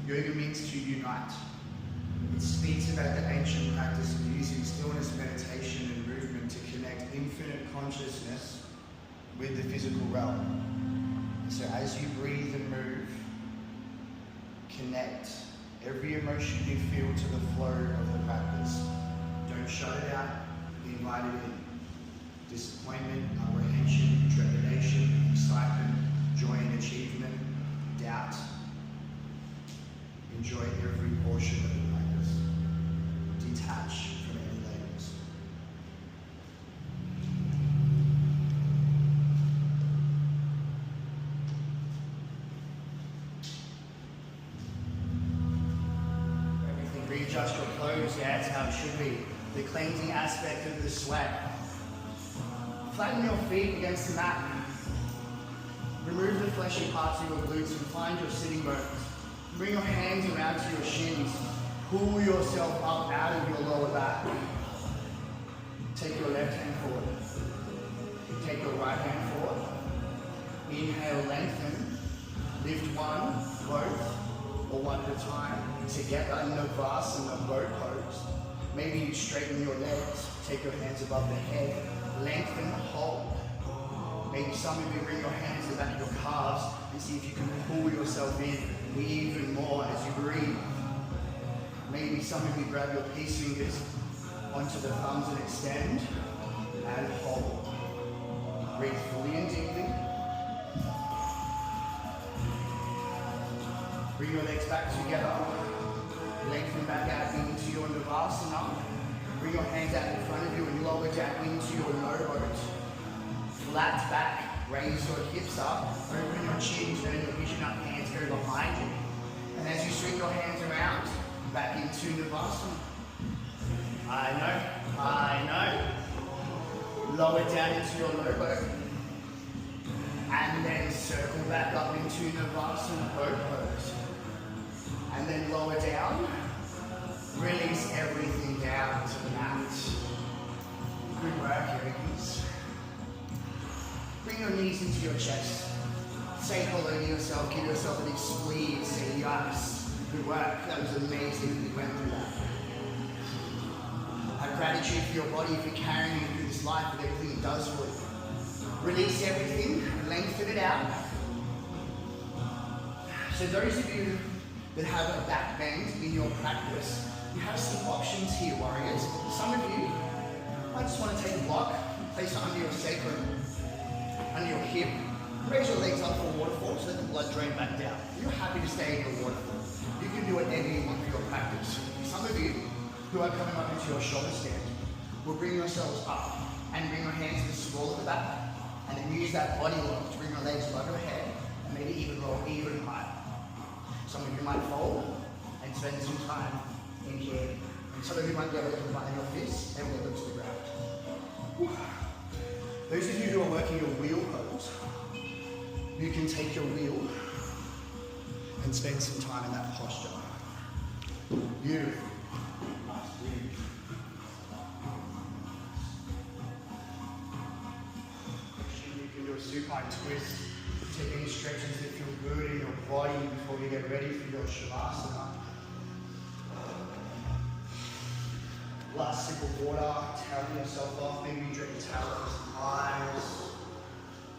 Yoga means to unite. It speaks about the ancient practice of using stillness, meditation, and movement to connect infinite consciousness with the physical realm. So as you breathe and move, connect every emotion you feel to the flow of the practice. Don't shut it out, invite it in. Disappointment, apprehension, trepidation, excitement, joy and achievement, doubt. Enjoy every portion of the practice. Detach from any labels. Everything, readjust your clothes, yeah, that's how it should be. The cleansing aspect of the sweat. Flatten your feet against the mat. Remove the fleshy parts of your glutes and find your sitting bones. Bring your hands around to your shins. Pull yourself up out of your lower back. Take your left hand forward. Take your right hand forward. Inhale, lengthen. Lift one, both, or one at a time. Together in Navasana, boat pose. Maybe you straighten your legs. Take your hands above the head. Lengthen, hold. Maybe some of you bring your hands to the back of your calves and see if you can pull yourself in even more as you breathe. Maybe some of you grab your peace fingers onto the thumbs and extend and hold. Breathe fully and deeply. Bring your legs back together. Lengthen back out into your Navasana. Bring your hands out in front of you and lower down into your low boat. Flat back, raise your hips up, open your chin, turn your vision up, hands go behind you. And as you swing your hands around, back into Navasana. I know. Lower down into your low boat. And then circle back up into Navasana, boat pose. And then lower down. Release everything down to the mat. Good work, yogis. Bring your knees into your chest. Say hello to yourself, give yourself a big squeeze, say yes. Good work, that was amazing that you went through that. Have gratitude for your body for carrying you through this life with everything it does for you. Release everything, lengthen it out. So those of you that have a back bend in your practice, you have some options here, warriors. Some of you might just want to take a block, place it under your sacrum, under your hip, raise your legs up for a waterfall so that the blood drain back down. You're happy to stay in your waterfall. You can do whatever you want for your practice. Some of you who are coming up into your shoulder stand will bring yourselves up and bring your hands to the small of the back and then use that body lock to bring your legs above your head and maybe even roll even higher. Some of you might fold and spend some time in here. And some of you might be able to combine your fists and look to the ground. Whew. Those of you who are working your wheel pose, you can take your wheel and spend some time in that posture. Beautiful. You can do a supine twist. Take any stretches that feel good in your body before you get ready for your Shavasana. Last sip of water, towel yourself off, maybe you drink a towel for some eyes.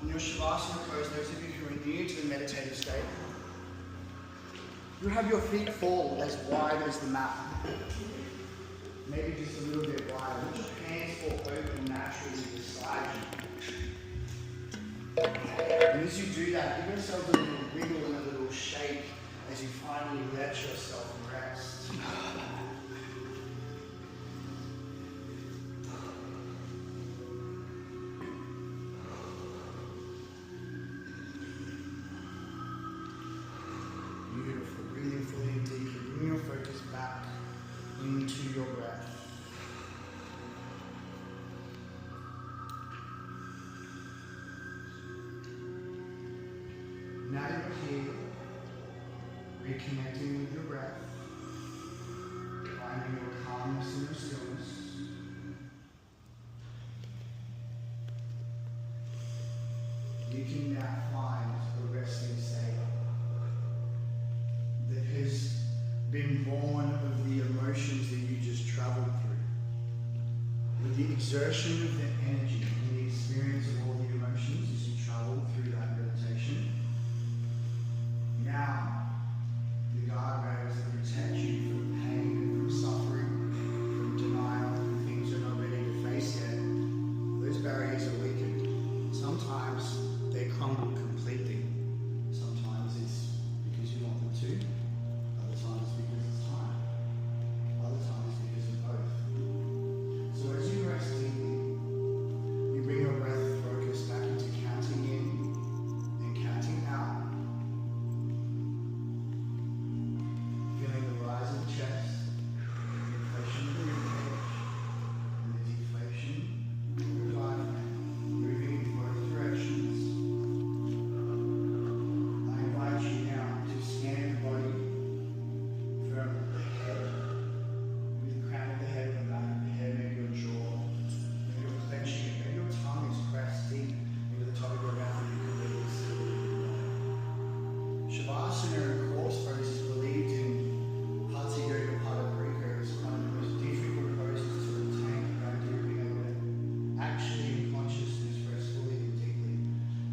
In your Shavasana pose, those of you who are new to the meditative state, you have your feet fall as wide as the mat. Maybe just a little bit wider. Let your hands fall open naturally to the side. And as you do that, give yourself a little wiggle and a little shake as you finally let yourself rest. Beautiful. Breathing fully and deeply. Bring your focus back into your breath. Now you're here, reconnecting with your breath, finding your calmness and your stillness. You can now find a resting state that is the exertion of the energy and the experience of all the emotions as you travel through that meditation. Now, the guardrails that protect you from pain and from suffering, from denial, from things you're not ready to face yet, those barriers are weakened. Sometimes they crumble completely. Sometimes it's because you want them to. Other times it's because it's time. Other times it's because of both. So as you rest deeply, you bring your breath focus back into counting in and counting out. Feeling the rise of the chest, the inflation of the ribcage, and the deflation of the diaphragm, moving in both directions. I invite you now to scan the body from the head, with the crown of the head and the back of the head, maybe your jaw, maybe you're clenching it, maybe your tongue is pressed deep into the top of your mouth and you can release it. Shavasana and horse pose is believed in Hatha Yoga Padaparika is one of the most difficult poses to retain the idea of being able to actually in consciousness rest fully and deeply.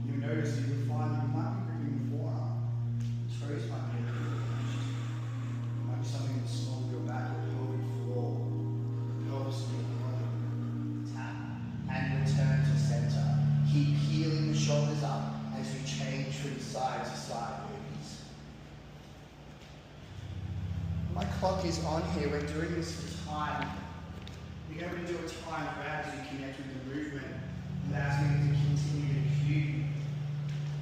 You'll notice that you'll find that you might be gripping the forearm, the toes might be a little bit clenched. It might be something that's small in your back or pelvic floor, pelvis in your colon. Tap and return to center. Keep heeling the shoulders up as you change from side to side. My clock is on here. We're doing this for time. You're going to do a time grab as you connect with the movement. Allows me to continue to cue.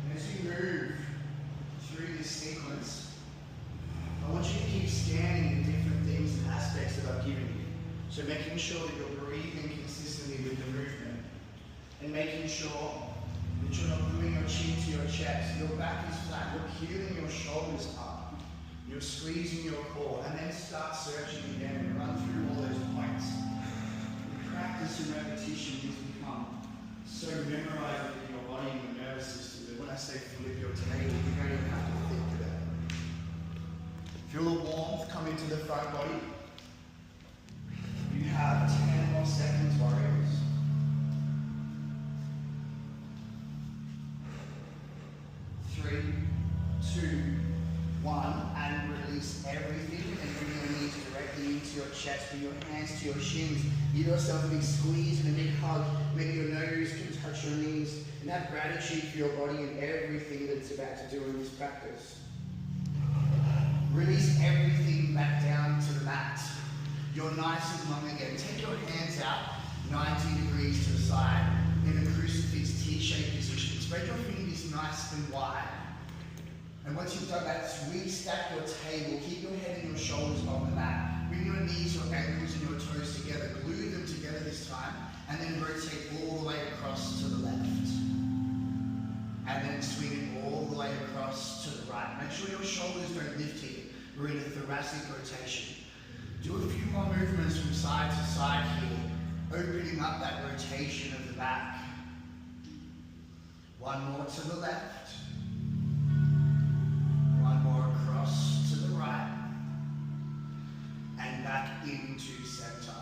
And as you move through this sequence, I want you to keep scanning the different things and aspects that I've given you. So making sure that you're breathing consistently with the movement. And making sure that you're not moving your chin to your chest. Your back is flat. You're peeling your shoulders up. You're squeezing your core, and then start searching again and run through all those points. The practice and repetition has become so memorized in your body and your nervous system that when I say flip your table, you don't even have to think about it. Feel the warmth come into the front body. You have 10 more seconds, warriors. 3, 2, 1, and release everything and bring your knees directly into your chest, bring your hands to your shins. Give yourself a big squeeze and a big hug. Maybe your nose can touch your knees. And have gratitude for your body and everything that it's about to do in this practice. Release everything back down to the mat. You're nice and long again. Take your hands out 90 degrees to the side in a crucifix T-shaped position. Spread your fingers nice and wide. And once you've done that, restack your table. Keep your head and your shoulders on the mat. Bring your knees, your ankles, and your toes together. Glue them together this time. And then rotate all the way across to the left. And then swing it all the way across to the right. Make sure your shoulders don't lift here. We're in a thoracic rotation. Do a few more movements from side to side here. Opening up that rotation of the back. One more to the left. One more across to the right, and back into center.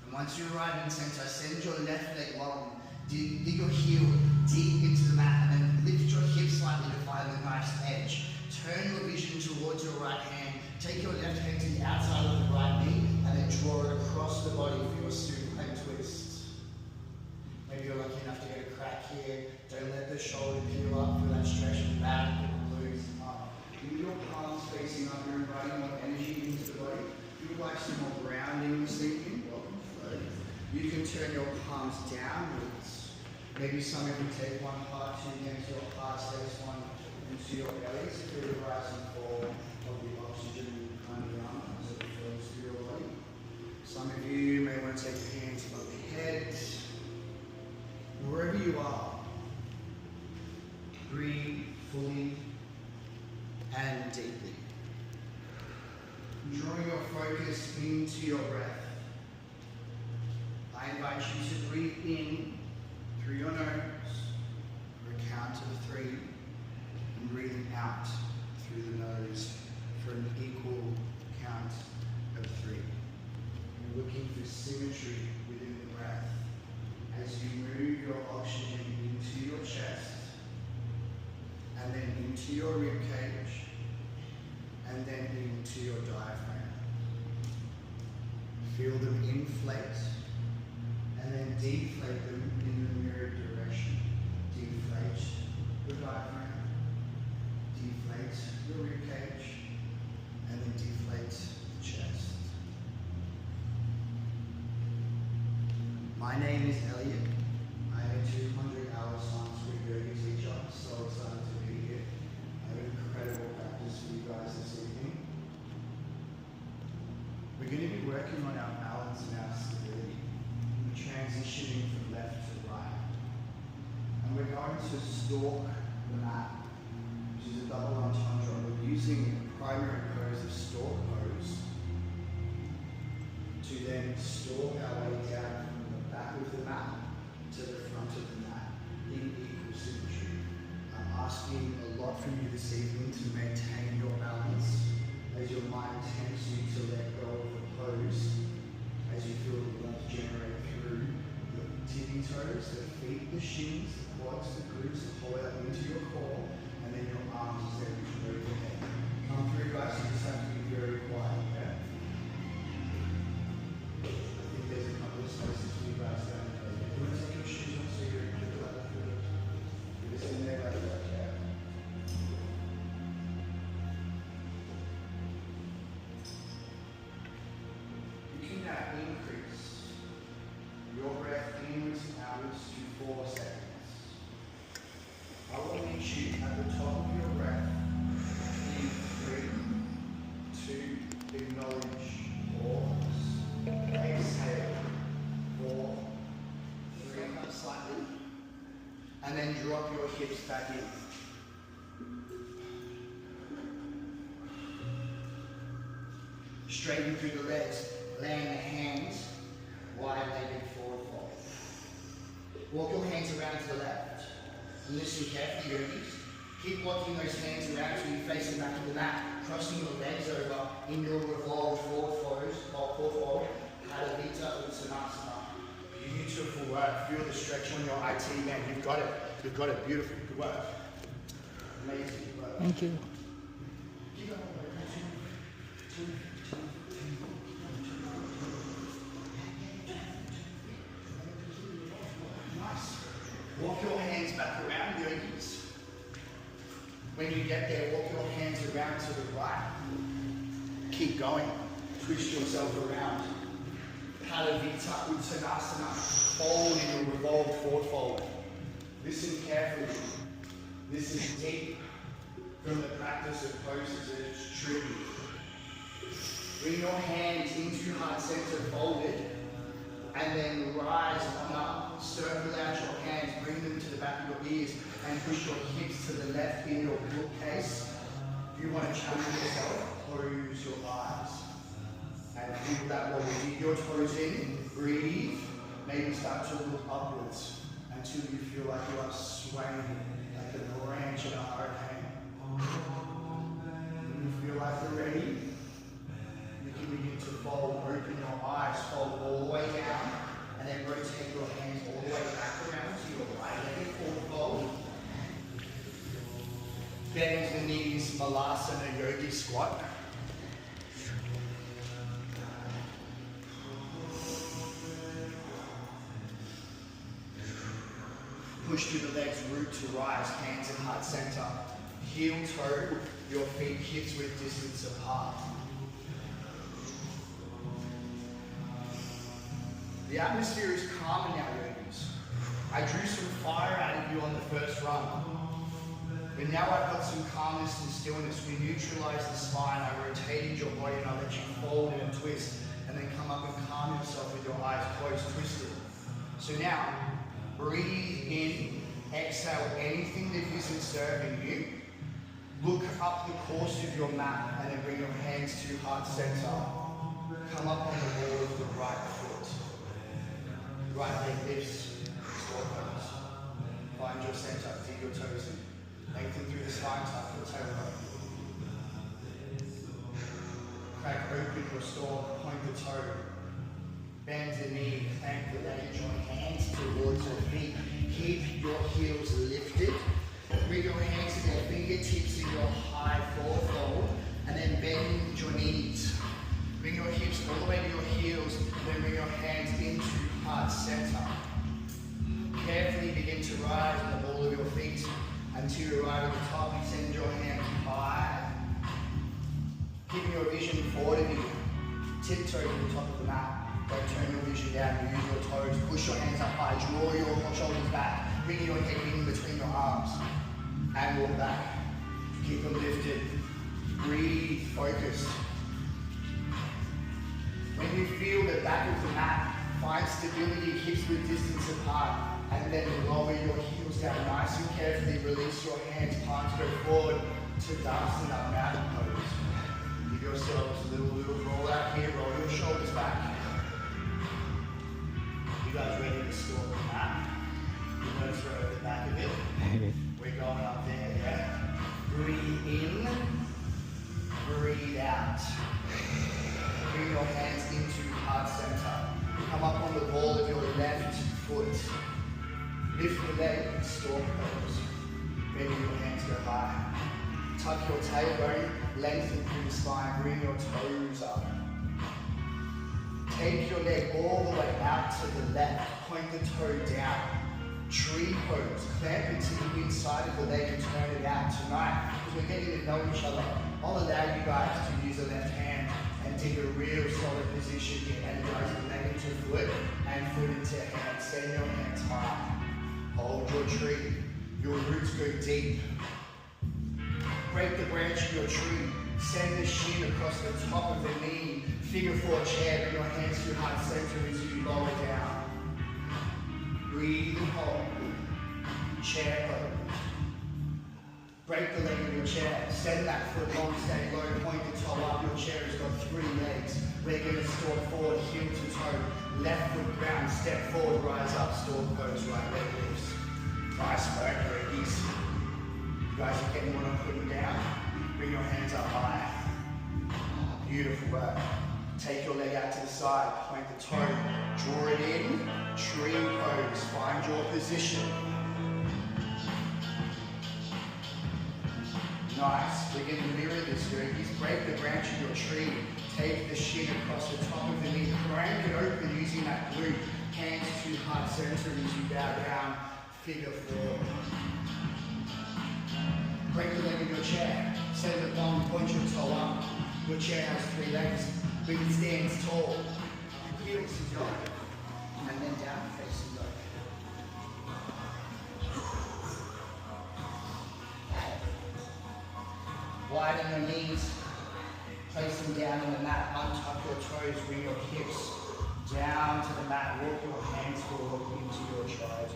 And once you're right in center, send your left leg long, dig your heel deep into the mat, and then lift your hips slightly to find a nice edge. Turn your vision towards your right hand, take your left hand to the outside of the right knee, and then draw it across the body for your supine twist. Maybe you're lucky enough to get a crack here. Don't let the shoulder peel up for that stretch of the back. Keep your palms facing up, you're inviting more energy into the body. If you would like some more grounding this evening, welcome to flow. You can turn your palms downwards. Maybe some of you take one part to against your heart space, one into your belly to feel the rise and fall of the oxygen under the arm as it flows through your body. Some of you may want to take your hands above the head. Wherever you are, breathe fully and deeply. Drawing your focus into your breath. I invite you to breathe in through your nose for a count of 3 and breathing out through the nose for an equal count of 3. You're looking for symmetry within breath as you move your oxygen into your chest and then into your rib cage and then into your diaphragm. Feel them inflate and then deflate them in the mirrored direction. Deflate the diaphragm, deflate your rib cage, and then deflate the chest. My name is Elliot. I am a 200-hour science week yoga teacher. So excited to be here. I have an incredible practice for you guys this evening. We're going to be working on our balance and our stability. We're transitioning from left to right. And we're going to stalk the mat, which is a double entendre. We're using a primary pose of stalk pose to then stalk our way down from the back of the mat to the front of the mat in equal symmetry. I'm asking a lot from you this evening to maintain your balance as your mind tempts you to let go of the pose as you feel the blood generate through the tippy toes, the feet, the shins, the quads, the glutes, the whole way up into your core, and then your arms as they reach overhead. Come through, guys. You just have to be very quiet, yeah? I think there's a couple of spaces for you guys down there. You want to take your shoes off so you're in the left foot. You're just in there like that, yeah? You can now increase your breath inwards and outwards to 4 seconds. I will meet you at the top of your breath in 3, 2, acknowledge, pause, exhale, 4, 3, up slightly, and then drop your hips back in. Straighten through the legs, land the hands, wide-legged forward fold. Walk your hands around to the left. Listen carefully, yogis. Keep walking those hands around till you face the back of the mat, crossing your legs over in your revolved forward fold, Hadavita Uttanasana. Beautiful work. Feel the stretch on your IT band. You've got it. You've got it. Beautiful. Good work. Amazing work. Thank you. Keep going. 2, 2. Nice. Walk your hands back around, yogis. When you get there, walk your hands around to the right. Keep going. Twist yourself around. Hadavita Uttanasana. Fold in your revolved forward fold. Listen carefully. This is deep from the practice of poses that it's tricky. Bring your hands into heart center folded and then rise on up. Circle out your hands, bring them to the back of your ears and push your hips to the left in your bookcase. If you want to challenge yourself, close your eyes. And feel that while you dig your toes in, breathe. Maybe start to look upwards until you feel like you are swaying like a branch in a hurricane. When you feel like you're ready, you can begin to fold, open your eyes, fold all the way down, and then rotate your hands all the way back around to your right-legged forward fold. Bend the knees, Malasana Yogi Squat. Push through the legs, root to rise, hands in heart center. Heel toe, your feet hips width distance apart. The atmosphere is calmer now, yogis. I drew some fire out of you on the first run. But now I've got some calmness and stillness. We neutralized the spine. I rotated your body and I let you fold and twist and then come up and calm yourself with your eyes closed, twisted. So now, breathe in, exhale anything that isn't serving you. Look up the course of your mat and then bring your hands to heart center. Come up on the wall of the right foot. Right leg lifts, squat pose. Find your center, dig your toes in. Lengthen through the spine, tuck your tailbone. Crack open your store, point the toe. Bend the knee, clamp the leg, join hands towards your feet. Keep your heels lifted. Bring your hands to your fingertips in your high forward fold, and then bend your knees. Bring your hips all the way to your heels, and then bring your hands into heart center. Carefully begin to rise on the ball of your feet until you arrive at the top. Send your hands high. Keeping your vision forward of you. Tiptoe to the top of the mat. Don't turn your vision down. Use your toes. Push your hands up high. Draw your shoulders back. Bring your head in between your arms. And walk back. Keep them lifted. Breathe. Focus. When you feel the back of the mat, find stability, hips width distance apart, and then lower your heels down nice and carefully. Release your hands, palms go forward to dancing up mountain pose. Give yourselves a little roll out here, roll your shoulders back. You guys ready to store the mat? You notice we're at the back of it. We're going up there, yeah? Breathe in, breathe out. Bring your hands into heart center. Come up on the ball of your left foot. Lift the leg, stork pose. Bend your hands, go high. Tuck your tailbone, lengthen through the spine, bring your toes up. Take your leg all the way out to the left, point the toe down. Tree pose, clamp it to the inside of the leg and turn it out. Tonight, because we're getting to know each other, I'll allow you guys to use the left hand and take a real solid position here. Energize the leg into foot and foot into hand. Send your hands high. Hold your tree. Your roots go deep. Break the branch of your tree. Send the shin across the top of the knee. Figure four chair. Bring your hands to heart center as you lower down. Breathe and hold. Chair pose. Break the leg of your chair. Send that foot long, stay low, point the toe up. Your chair has got 3 legs. We're going to stalk forward, heel to toe. Left foot ground, step forward, rise up, stalk pose, right leg lifts. Nice work, Reggie's. You guys are getting what I'm putting down. Bring your hands up high. Beautiful work. Take your leg out to the side, point the toe, draw it in, tree pose, find your position. Nice, we're going to mirror this, Yogi's. Break the branch of your tree, take the shin across the top of the knee, crank it open using that glute, hands to heart center as you bow down, figure four. Break the leg of your chair, send it long, point your toe up. Your chair has 3 legs, but it stands tall. Heels is go, and then down facing go. Widen your knees, place them down on the mat, untuck your toes, bring your hips down to the mat, walk your hands forward into your child.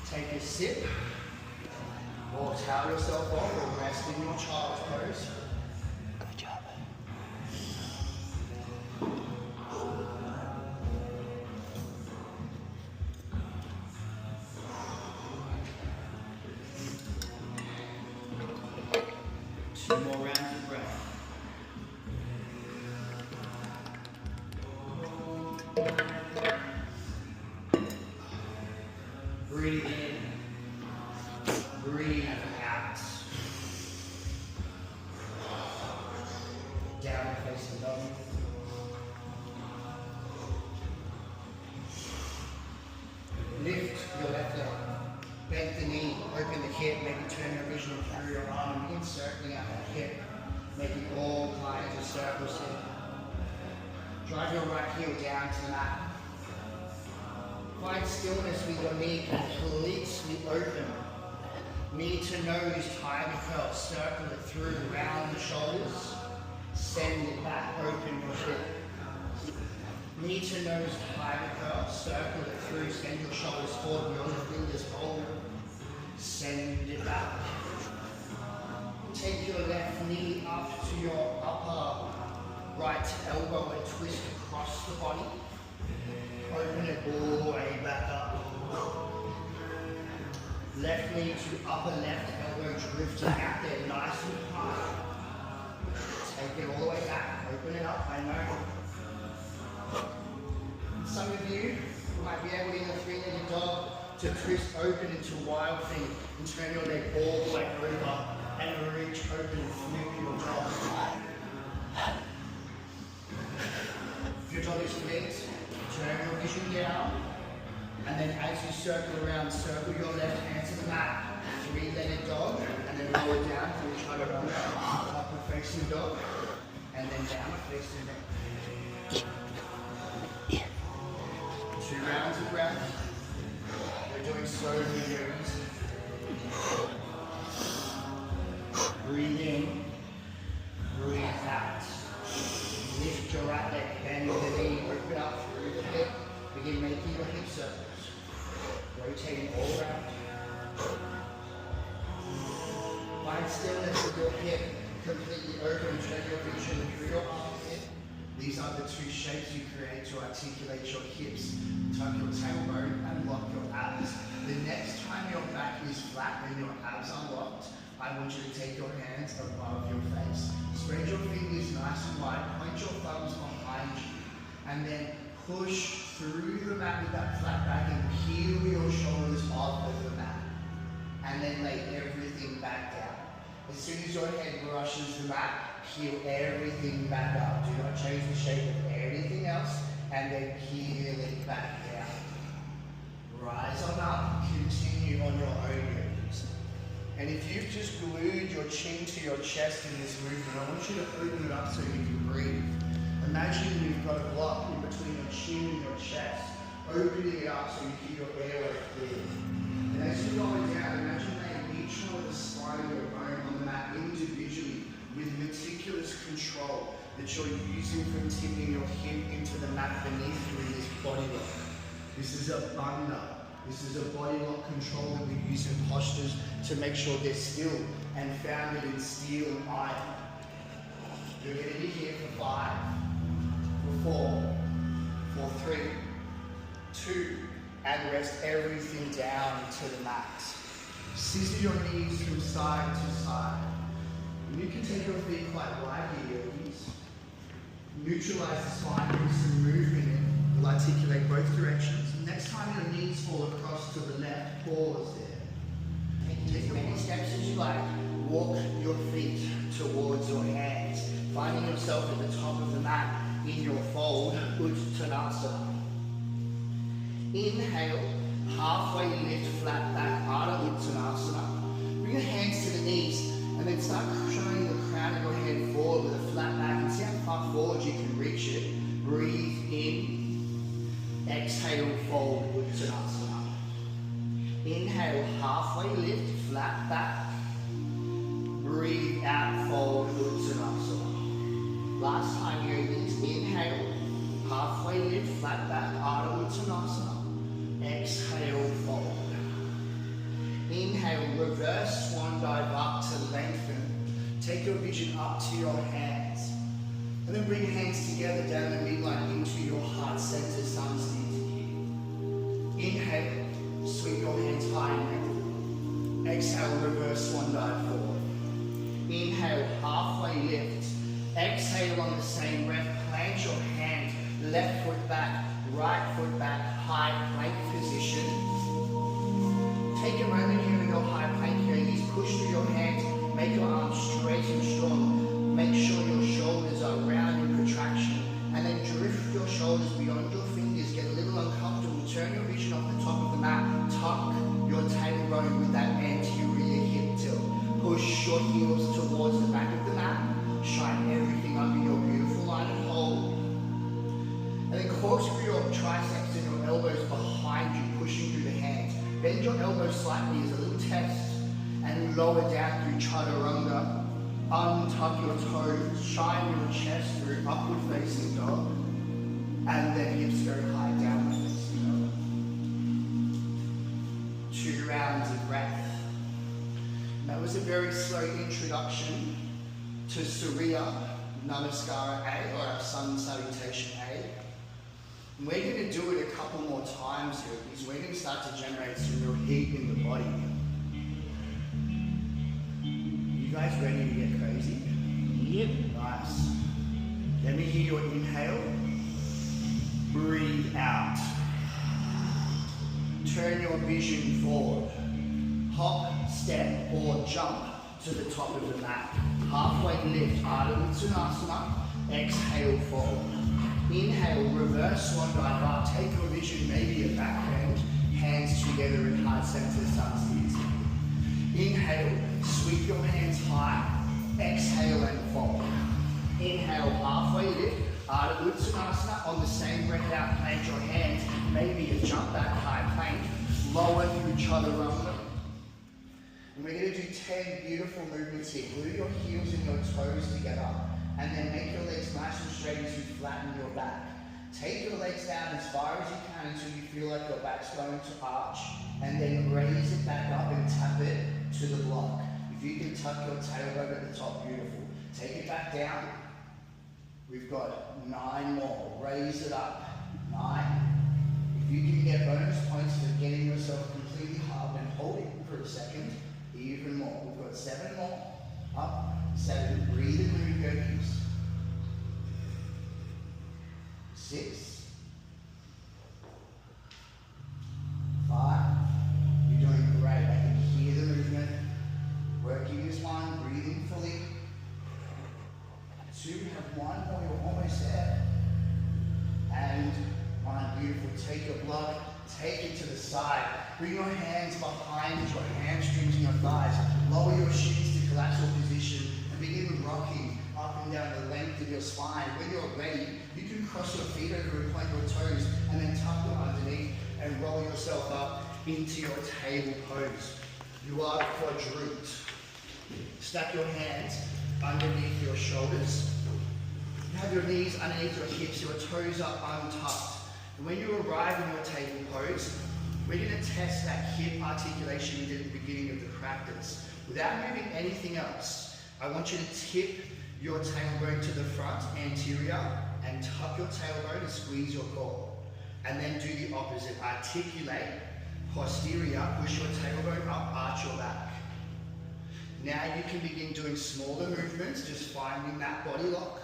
Take a sip, or towel yourself off, or rest in your child's pose. Good job. Two more rounds of breath. Breathe in. Breathe out. Down facing dog. Lift your left leg. Bend the knee, open the hip, maybe turn your vision and carry your arm in, circling out that hip, making all kinds of circles here. Drive your right heel down to the mat. Find stillness with your knee completely open. Knee to nose, tiger curl, circle it through, round the shoulders, send it back, open your hip. Knee to nose, tiger curl, circle it through, send your shoulders forward, roll your fingers hold, send it back. Take your left knee up to your upper right elbow and twist across the body. Open it all the way back up. Left knee to upper left elbow, drifting out there nice and high. Take it all the way back, open it up, I know. Some of you might be able in a three-legged dog to twist open into wild thing and turn your leg all the way over and reach open and flip your dog. If your dog is flipped, turn your vision down, and then as you circle around, circle your left hand to the mat. Three-legged dog, and then lower down to your chaturanga, upward facing dog, and then downward facing dog. 2 rounds of breath. We're doing slowly and very easy. Breathe in, breathe out. Lift your right leg, bend the knee, open up through the hip. Begin making your hip circles. Rotating all around. Find stillness with your hip completely open. Turn your vision through your armpit. These are the 2 shapes you create to articulate your hips. Tuck your tailbone and lock your abs. The next time your back is flat and your abs are locked, I want you to take your hands above your face. Spread your fingers nice and wide. Point your thumbs behind you. And then push through the mat with that flat back and peel your shoulders off of the mat. And then lay everything back down. As soon as your head brushes the mat, peel everything back up. Do not change the shape of anything else, and then peel it back down. Rise on up, continue on your own moves. And if you've just glued your chin to your chest in this movement, I want you to open it up so you can breathe. Imagine you've got a block in between your chin and your chest, opening it up so you keep your airway clear. And as you're going down, imagine laying each one of the spine of your bone on the mat individually with meticulous control that you're using from tipping your hip into the mat beneath you in this body lock. This is a bunda. This is a body lock control that we use in postures to make sure they're still and founded in steel and iron. You're going to be here for 5, for 4, for 3, 2, and rest everything down to the mat. Scissor your knees from side to side. And you can take your feet quite wide here, yogis. Neutralize the spine with some movement in. You'll articulate both directions. Next time your knees fall across to the left, pause there. Take as many steps as you like. Walk your feet towards your hands, finding yourself at the top of the mat in your fold, Uttanasana. Inhale, halfway lift, flat back, Ardha Uttanasana. Bring your hands to the knees and then start showing the crown of your head forward with a flat back and see how far forward you can reach it. Breathe in, exhale, fold, Uttanasana. Inhale, halfway lift, flat back. Breathe out, fold, Uttanasana. Last time, yogis. Inhale, halfway lift, flat back, Ardha Uttanasana. Exhale, fold. Inhale, reverse swan dive up to lengthen. Take your vision up to your hands. And then bring your hands together down the midline into your heart center, Samstiti. Inhale, sweep your hands high and lengthen. Exhale, reverse swan dive forward. Inhale, halfway lift. Exhale on the same breath, plant your hand, left foot back, right foot back, high plank position. Take a moment here in your high plank here. You push through your hands, make your arms straight and strong. Make sure your shoulders are round in protraction. And then drift your shoulders beyond your fingers. Get a little uncomfortable. Turn your vision off the top of the mat. Tuck your tailbone with that anterior hip tilt. Push your heels towards the back of the mat. Shine everything up in your beautiful line of hold. And then corkscrew your triceps and your elbows behind you, pushing through the hands. Bend your elbows slightly as a little test. And lower down through chaturanga. Untuck your toes. Shine your chest through upward facing dog. And then hips very high, downward facing dog. 2 rounds of breath. That was a very slow introduction to Surya Namaskara A, or our sun salutation A. And we're going to do it a couple more times here because we're going to start to generate some real heat in the body. You guys ready to get crazy? Yep. Nice. Let me hear your inhale. Breathe out. Turn your vision forward. Hop, step, or jump to the top of the mat. Halfway lift, Ardha Uttanasana. Exhale, fold. Inhale, reverse swan dive up. Take your vision, maybe a back bend. Hands together in heart center stance. Inhale, sweep your hands high. Exhale and fold. Inhale, halfway lift. Ardha Uttanasana. On the same breath out, plant your hands. Maybe a jump back high plank. Lower through chaturanga. And we're going to do 10 beautiful movements here. Glue your heels and your toes together. And then make your legs nice and straight as you flatten your back. Take your legs down as far as you can until you feel like your back's going to arch. And then raise it back up and tap it to the block. If you can tuck your tailbone at the top, beautiful. Take it back down. We've got 9 more. Raise it up. 9. If you can get bonus points for getting yourself completely hard and hold it for a second, even more. We've got 7 more. Up. 7. Breathe and move your hips. 6. 5. You're doing great. I can hear the movement. Working this one. Breathing fully. 2. Have 1 more. You're almost there. And 1. Beautiful. Take your block. Take it to the side. Bring your hands behind your hamstrings and your thighs. Lower your shins to collapsal position and begin rocking up and down the length of your spine. When you're ready, you can cross your feet over and point your toes and then tuck them underneath and roll yourself up into your table pose. You are quadruped. Stack your hands underneath your shoulders. You have your knees underneath your hips, your toes are untucked. And when you arrive in your table pose, we're going to test that hip articulation we did at the beginning of the practice. Without moving anything else, I want you to tip your tailbone to the front, anterior, and tuck your tailbone and squeeze your core. And then do the opposite. Articulate, posterior, push your tailbone up, arch your back. Now you can begin doing smaller movements, just finding that body lock.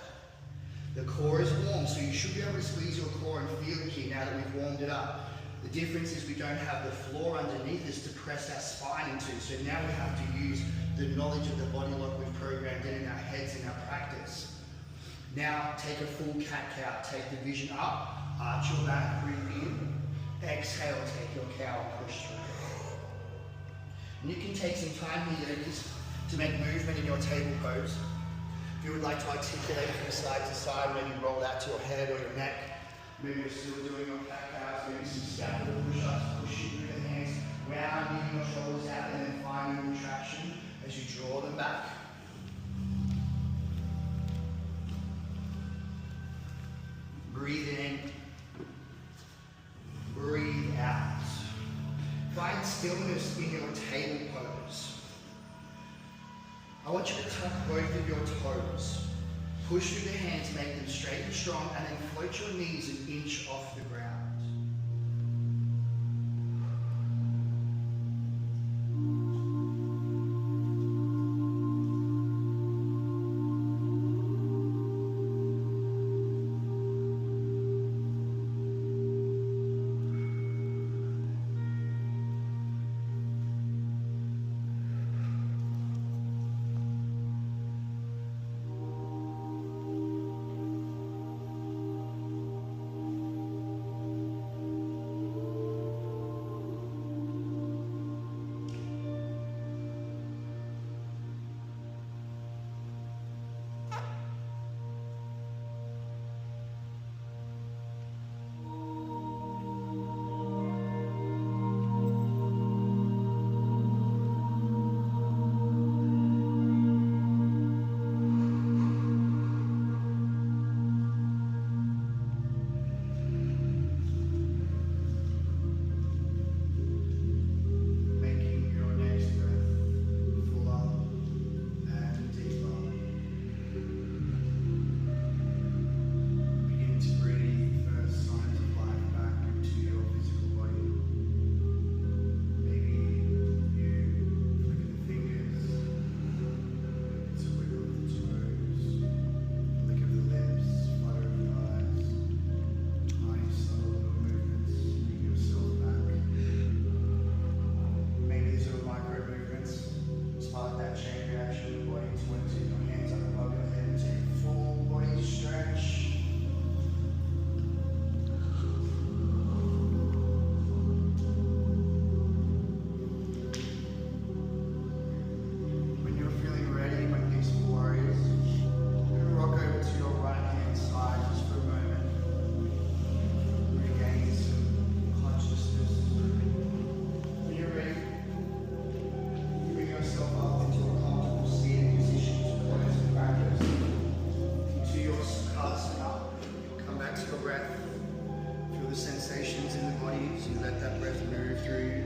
The core is warm, so you should be able to squeeze your core and feel it here now that we've warmed it up. The difference is we don't have the floor underneath us to press our spine into, so now we have to use the knowledge of the body lock we've programmed in our heads in our practice. Now take a full cat-cow, take the vision up, arch your back, breathe in, exhale, take your cow and push through. And you can take some time here just to make movement in your table pose. If you would like to articulate from side to side, maybe roll out to your head or your neck. Maybe you're still doing your cat-cows, maybe some scapular push-ups, pushing through the hands, rounding your shoulders out and then finding retraction as you draw them back. Breathe in, breathe out. Find stillness in your table pose. I want you to tuck both of your toes. Push through the hands, make them straight and strong, and then float your knees an inch off the ground. your breath. Feel the sensations in the body as you let that breath move through you.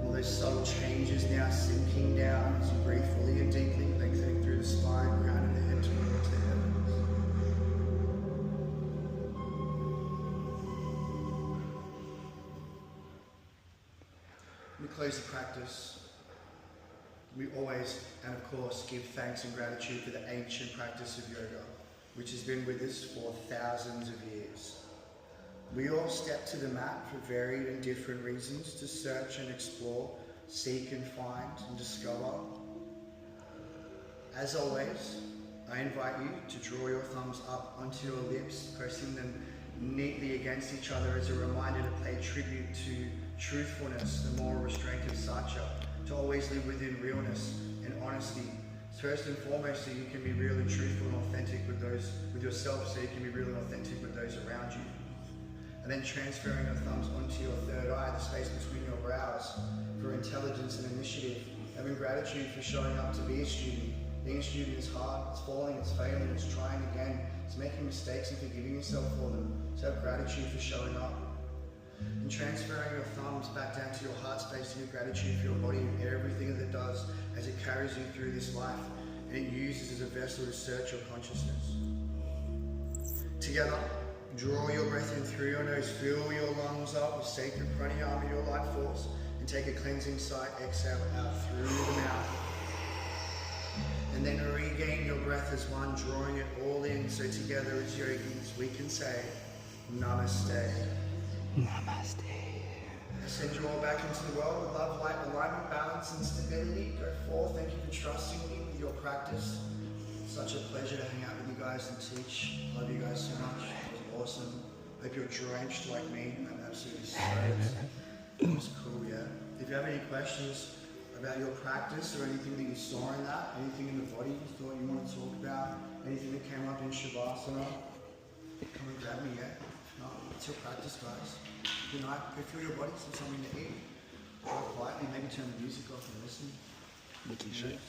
All those subtle changes now sinking down as you breathe fully and deeply, lengthening through the spine, crown of the head towards the heavens. We close the practice. We always, and of course, give thanks and gratitude for the ancient practice of yoga, which has been with us for thousands of years. We all step to the mat for varied and different reasons to search and explore, seek and find and discover. As always, I invite you to draw your thumbs up onto your lips, pressing them neatly against each other as a reminder to pay tribute to truthfulness, the moral restraint of satya, to always live within realness and honesty. First and foremost, so you can be real and truthful and authentic with yourself, so you can be real and authentic with those around you. And then transferring your thumbs onto your third eye, the space between your brows, for intelligence and initiative. Having gratitude for showing up to be a student. Being a student is hard, it's falling, it's failing, it's trying again, it's making mistakes and forgiving yourself for them. So have gratitude for showing up. And transferring your thumbs back down to your heart space to give gratitude for your body and everything that it does as it carries you through this life and it uses as a vessel to search your consciousness. Together, draw your breath in through your nose, fill your lungs up with sacred pranayama, your life force, and take a cleansing sigh, exhale out through the mouth. And then regain your breath as one, drawing it all in, so together as yogis we can say, Namaste. Namaste. I send you all back into the world with love, light, alignment, balance, and stability. Go forth. Thank you for trusting me with your practice. Such a pleasure to hang out with you guys and teach. Love you guys so much. It was awesome. Hope you're drenched like me. I'm absolutely stoked. It was cool, yeah. If you have any questions about your practice or anything that you saw in that, anything in the body you thought you want to talk about, anything that came up in Shavasana, come and grab me, yeah? No, it's your practice, guys. Good night. Go feel your body, some something to eat. Drive quietly, maybe turn the music off and listen. Looking shit.